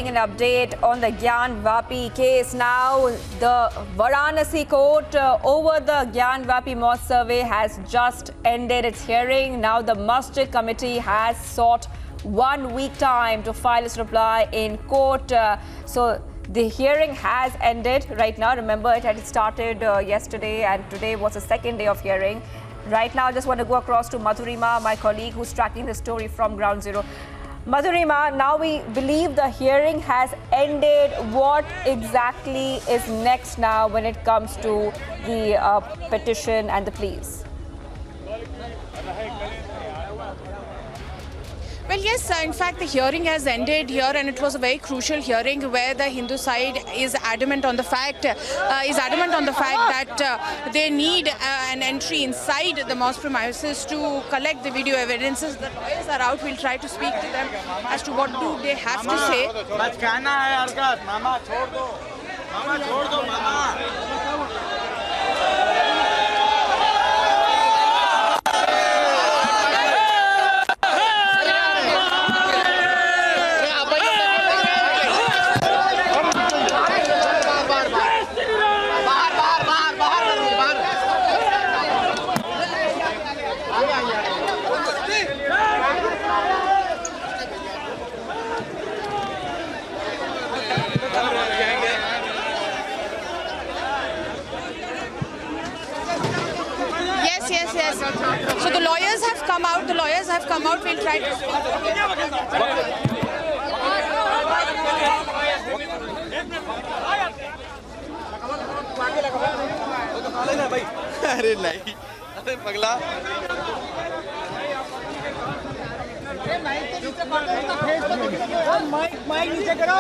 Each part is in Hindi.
getting an update on the Gyan Vapi case now. The Varanasi court over the Gyan Vapi Mosque survey has just ended its hearing. Now the Masjid committee has sought 1 week time to file its reply in court. So the hearing has ended right now. Remember, it had started yesterday and today was the second day of hearing. Right now, I just want to go across to Madhurima, my colleague who's tracking the story from Ground Zero. Madhurima, now we believe the hearing has ended. What exactly is next now when it comes to the petition and the pleas? Well, yes, in fact, the hearing has ended here, and it was a very crucial hearing where the Hindu side is adamant on the fact that they need an entry inside the mosque premises to collect the video evidences. The lawyers are out. We'll try to speak to them as to what do they have to say. Yes. So the lawyers have come out. We'll try to speak. अरे नहीं, अरे पगला। माइक नीचे करो।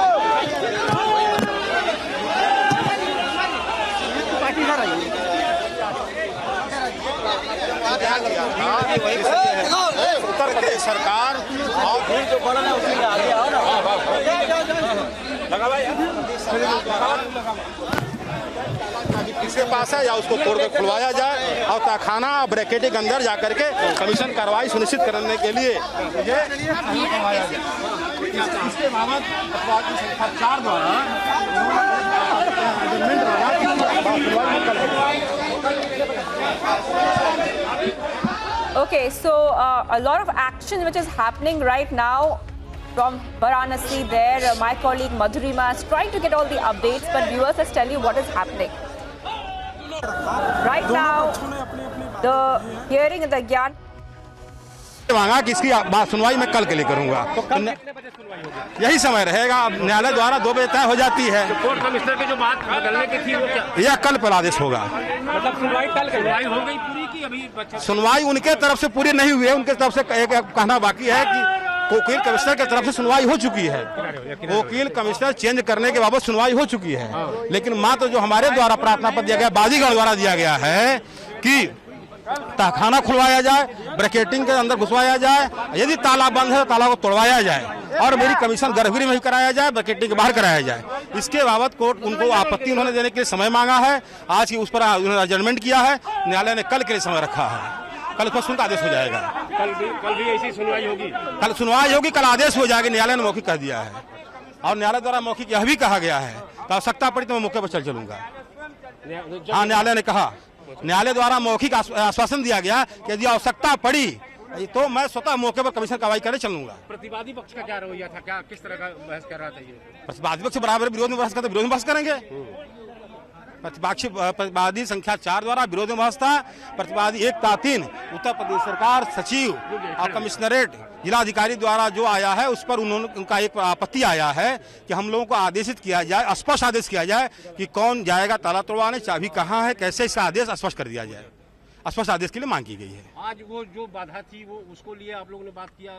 पार्टी कर रही है। उत्तर प्रदेश सरकार और फिर जो बड़ा है उसी में आगे आओ ना। लगा भाई। किसके पास है या उसको तोड़ कर खुलवाया जाए और तहखाना ब्रैकेट के अंदर जाकर के कमीशन कार्रवाई सुनिश्चित करने के लिए इसके बाबत अपराधी संख्या 4 द्वारा Okay, so a lot of action which is happening right now from Varanasi there. My colleague Madhurima is trying to get all the updates, but viewers, let's tell you what is happening. Right now, the hearing in the Gyan मांगा कि इसकी बात सुनवाई मैं कल के लिए करूंगा। यही समय रहेगा। न्यायालय द्वारा 2 बजे तय हो जाती है। कोर्ट कमिश्नर की जो बात बदलने की थी वो क्या? यह कल पर आदेश होगा। मतलब सुनवाई हो गई पूरी की अभी? सुनवाई उनके तरफ से पूरी नहीं हुई है। उनके तरफ से एक कहना बाकी है कि वकील कमिश्नर की तरफ से सुनवाई हो चुकी है। वकील कमिश्नर चेंज करने के बाबत सुनवाई हो चुकी है, लेकिन मात्र जो हमारे द्वारा प्रार्थना पत्र दिया गया, बाजीगढ़ द्वारा दिया गया है कि तहखाना खुलवाया जाए, ब्रैकेटिंग के अंदर घुसवाया जाए, यदि ताला बंद है तो ताला को तोड़वाया जाए और मेरी कमीशन गर्भगृह में ही कराया जाए, ब्रैकेटिंग के बाहर कराया जाए। इसके बाबत कोर्ट उनको आपत्ति उन्होंने देने के लिए समय मांगा है। आज की उस पर उन्होंने एडजमेंट किया है। न्यायालय ने कल के लिए समय रखा है। कल उस पर सुनकर आदेश हो जाएगा। कल भी ऐसी सुनवाई होगी? कल सुनवाई होगी, कल आदेश हो जाएगा। न्यायालय ने मौखिक कह दिया है और न्यायालय द्वारा मौखिक यह भी कहा गया है कि आवश्यकता पड़ी तो मैं मौके पर चल चलूंगा। हाँ, न्यायालय ने कहा, न्यायालय द्वारा मौखिक आश्वासन दिया गया कि यदि आवश्यकता पड़ी तो मैं स्वतः मौके पर कमीशन कार्रवाई करने चलूंगा। प्रतिवादी पक्ष का क्या रवैया था? क्या किस तरह का बहस कर रहा था ये? प्रतिवादी पक्ष बराबर विरोध में बहस करते, विरोध में बहस करेंगे। प्रतिवादी संख्या 4 द्वारा विरोध में बहस था। प्रतिवादी 1 ता 3 उत्तर प्रदेश सरकार सचिव और कमिश्नरेट जिलाधिकारी द्वारा जो आया है उस पर उनका एक आपत्ति आया है कि हम लोगों को आदेशित किया जाए, स्पष्ट आदेश किया जाए कि कौन जाएगा ताला तोड़वाने, चाबी कहाँ है, कैसे इसका आदेश स्पष्ट कर दिया जाए। स्पष्ट आदेश के लिए मांग की गई है। आज वो जो बाधा थी वो उसको लिए आप लोगों ने बात किया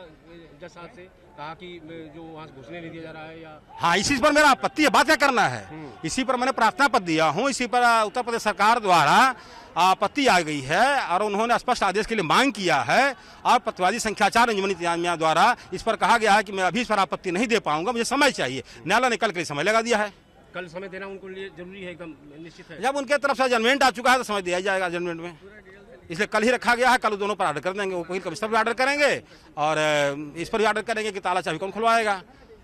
जज साहब से, कहा कि जो वहाँ घुसने नहीं दिया जा रहा है या? हाँ, इसी पर मेरा आपत्ति है। बात क्या करना है, इसी पर मैंने प्रार्थना पत्र दिया हूँ। इसी पर उत्तर प्रदेश सरकार द्वारा आपत्ति आ गई है और उन्होंने स्पष्ट आदेश के लिए मांग किया है और प्रतिवादी संख्या 4 अंजुमन इंतजामिया द्वारा इस पर कहा गया है कि मैं अभी इस पर आपत्ति नहीं दे पाऊंगा, मुझे समय चाहिए। न्यायालय ने कल के लिए समय लगा दिया है। कल समय देना उनको लिए जरूरी है, एकदम निश्चित है। जब उनके तरफ से जजमेंट आ चुका है तो समय दिया जाएगा जजमेंट में, इसलिए कल ही रखा गया है। कल दोनों पर ऑर्डर कर देंगे, वकील कमिश्नर भी ऑर्डर करेंगे और इस पर भी ऑर्डर करेंगे कि ताला चाबी कौन खुलवाएगा।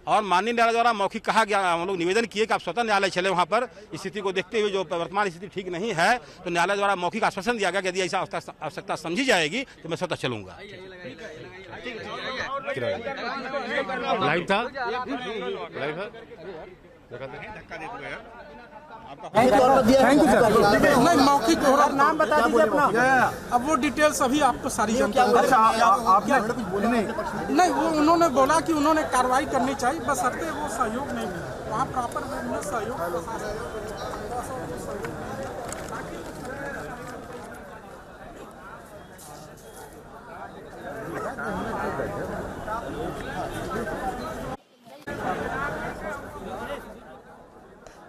और माननीय न्यायालय द्वारा मौखिक कहा गया, हम लोग निवेदन किए कि आप स्वतः न्यायालय चले वहाँ पर। स्थिति को देखते हुए जो वर्तमान स्थिति ठीक नहीं है, तो न्यायालय द्वारा मौखिक आश्वासन दिया गया कि यदि ऐसा आवश्यकता समझी जाएगी तो मैं स्वतः चलूंगा। लाइव था थैंक यू सर। नहीं मौखिक नाम बता दीजिए अपना। अब वो डिटेल्स अभी आपको सारी जानकारी। अच्छा आप कुछ बोलने नहीं, वो उन्होंने बोला कि उन्होंने कार्रवाई करनी चाहिए, बस हटते वो सहयोग नहीं मिला वहाँ प्रॉपर सहयोग।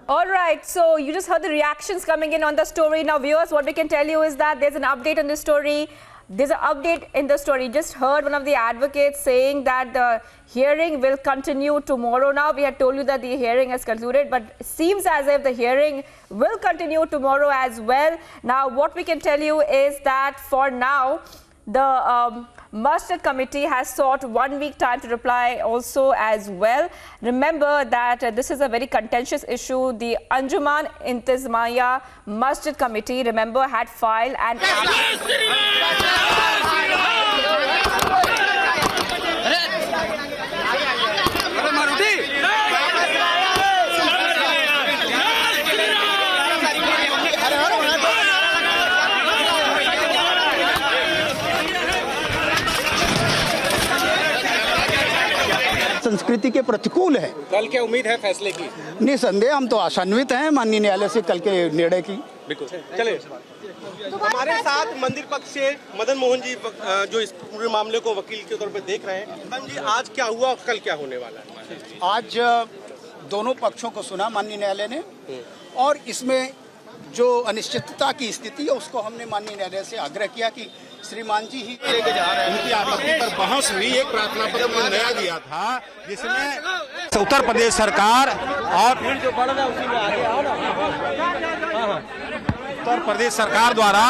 All right, so you just heard the reactions coming in on the story. Now, viewers, what we can tell you is that there's an update on this story. There's an update in the story. Just heard one of the advocates saying that the hearing will continue tomorrow. Now, we had told you that the hearing has concluded, but it seems as if the hearing will continue tomorrow as well. Now, what we can tell you is that for now, the Masjid Committee has sought 1 week time to reply also as well. Remember that this is a very contentious issue. The Anjuman Intizamiya Masjid Committee, remember, had filed an संस्कृति के प्रतिकूल है। कल क्या उम्मीद है फैसले की? निसंदेह हम तो आशान्वित हैं माननीय न्यायालय से कल के निर्णय की। बिल्कुल। चले हमारे साथ मंदिर पक्ष से मदन मोहन जी जो इस पूरे मामले को वकील के तौर पे देख रहे हैं। मदन जी, आज क्या हुआ और कल क्या होने वाला है? आज दोनों पक्षों को सुना माननीय न्यायालय ने, और इसमें जो अनिश्चितता की स्थिति है उसको हमने माननीय न्यायालय से आग्रह किया कि श्रीमान जी ही लेके जा रहे हैं। उनकी आपत्ति पर बहस हुई। एक प्रार्थना पत्र उन्होंने नया दिया था जिसमें उत्तर प्रदेश सरकार और उत्तर प्रदेश सरकार द्वारा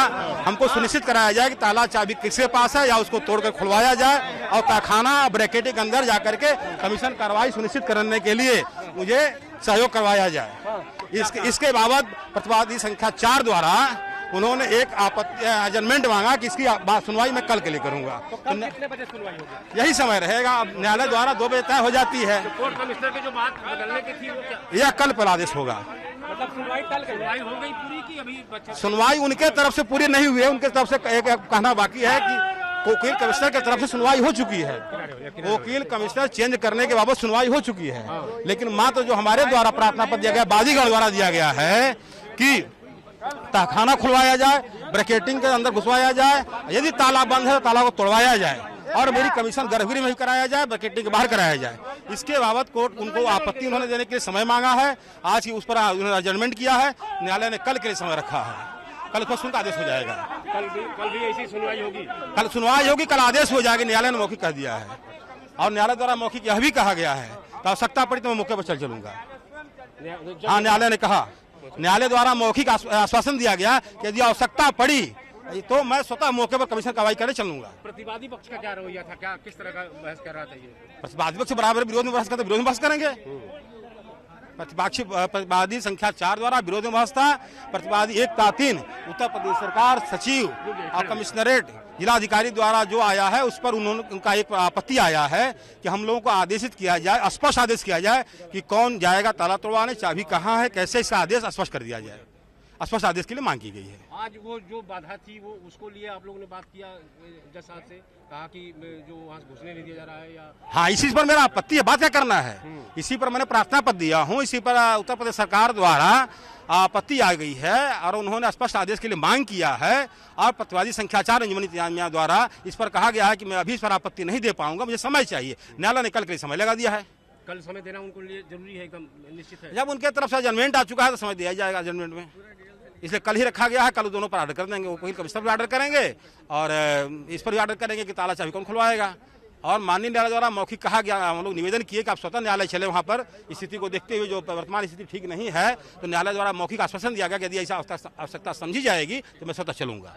हमको सुनिश्चित कराया जाए कि ताला चाबी किसके पास है या उसको तोड़कर खुलवाया जाए, और तहखाना ब्रैकेट के अंदर जाकर के कमीशन कार्रवाई सुनिश्चित करने के लिए मुझे सहयोग करवाया जाए। इसके बाबत प्रतिवादी संख्या 4 द्वारा उन्होंने एक आपत्ति एडजमेंट मांगा कि इसकी बात सुनवाई मैं कल के लिए करूंगा। तो कल कितने बजे सुनवाई होगी? यही समय रहेगा। अब न्यायालय द्वारा 2 बजे तय हो जाती है। कोर्ट कमिश्नर की जो बात बदलने की थी वो क्या? यह कल पर आदेश होगा। मतलब सुनवाई कल हो गई पूरी की अभी बच्चे? सुनवाई उनके तरफ से पूरी नहीं हुई है। उनके तरफ से एक कहना बाकी है कि वकील कमिश्नर की तरफ से सुनवाई हो चुकी है। वकील कमिश्नर चेंज करने के बाबत सुनवाई हो चुकी है, लेकिन मात्र जो हमारे द्वारा प्रार्थना पत्र दिया गया, बाजीगढ़ द्वारा दिया गया है कि तहखाना खुलवाया जाए, ब्रैकेटिंग के अंदर घुसवाया जाए, यदि ताला बंद है तो ताला को तोड़वाया जाए, और मेरी कमीशन गर्भगृह में ही कराया जाए, ब्रैकेटिंग के बाहर कराया जाए। इसके बाबत कोर्ट उनको आपत्ति उन्होंने देने के लिए समय मांगा है। आज की उस पर उन्होंने एडजमेंट किया है। न्यायालय ने कल के लिए समय रखा है। कल उसका सुनकर आदेश हो जाएगा। कल भी ऐसी सुनवाई होगी? कल सुनवाई होगी, कल आदेश हो जाएगी। न्यायालय ने मौखिक कह दिया है, और न्यायालय द्वारा मौखिक यह भी कहा गया है तो आवश्यकता पड़ी तो मैं मौके पर चलूंगा। हाँ, न्यायालय ने कहा, न्यायालय द्वारा मौखिक आश्वासन दिया गया कि यदि आवश्यकता पड़ी तो मैं स्वतः मौके पर कमीशन कार्रवाई करने चलूंगा। प्रतिवादी पक्ष का क्या रवैया था? क्या किस तरह का बहस कर रहा था ये? प्रतिवादी पक्ष बराबर विरोध में बहस करते, विरोध में बहस करेंगे। प्रतिवादी संख्या 4 द्वारा विरोध में बहस था। प्रतिवादी 1 ता 3 उत्तर प्रदेश सरकार सचिव और कमिश्नरेट जिलाधिकारी द्वारा जो आया है उस पर उनका एक आपत्ति आया है कि हम लोगों को आदेशित किया जाए, स्पष्ट आदेश किया जाए कि कौन जाएगा ताला तोड़वाने, चाबी कहाँ है, कैसे इसका आदेश स्पष्ट कर दिया जाए। स्पष्ट आदेश के लिए मांग की गई है। आज वो जो बाधा थी वो उसको लिए आप लोगों ने बात किया जज साहब से, कहा कि जो वहाँ घुसने नहीं दिया जा रहा है या? हाँ, इसी पर मेरा आपत्ति है। बात क्या करना है, इसी पर मैंने प्रार्थना पत्र दिया हूँ। इसी पर उत्तर प्रदेश सरकार द्वारा आपत्ति आ गई है और उन्होंने स्पष्ट आदेश के लिए मांग किया है, और प्रतिवादी संख्या 4 अंजुमन इंतजामिया द्वारा इस पर कहा गया है कि मैं अभी इस पर आपत्ति नहीं दे पाऊंगा, मुझे समय चाहिए। न्यायालय ने कल के लिए समय लगा दिया है। कल समय देना उनको लिए जरूरी है, एकदम निश्चित है। जब उनके तरफ से एडजमेंट आ चुका है तो समय दिया जाएगा एडजमेंट में, इसलिए कल ही रखा गया है। कल दोनों पर ऑर्डर कर देंगे, वकील कमिश्नर भी ऑर्डर करेंगे और इस पर भी ऑर्डर करेंगे कि ताला चाबी कौन खुलवाएगा। और माननीय न्यायालय द्वारा मौखिक कहा गया, हम लोग निवेदन किए कि आप स्वतः न्यायालय चले वहाँ पर। स्थिति को देखते हुए जो वर्तमान स्थिति ठीक नहीं है, तो न्यायालय द्वारा मौखिक आश्वासन दिया गया कि यदि ऐसा आवश्यकता समझी जाएगी तो मैं स्वतः चलूंगा।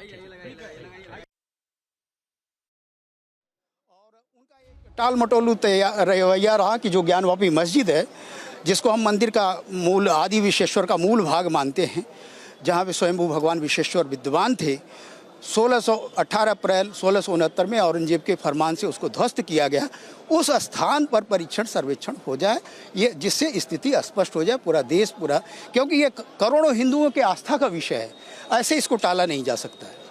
टाल मटोलू रवैया रहा कि जो ज्ञानवापी मस्जिद है, जिसको हम मंदिर का मूल आदि विश्वेश्वर का मूल भाग मानते हैं, जहाँ पे स्वयंभू भगवान विश्वेश्वर विद्यमान थे, 18 अप्रैल 1669 में औरंगजेब के फरमान से उसको ध्वस्त किया गया। उस स्थान पर परीक्षण सर्वेक्षण हो जाए, ये जिससे स्थिति स्पष्ट हो जाए, पूरा देश पूरा, क्योंकि ये करोड़ों हिंदुओं के आस्था का विषय है, ऐसे इसको टाला नहीं जा सकता है।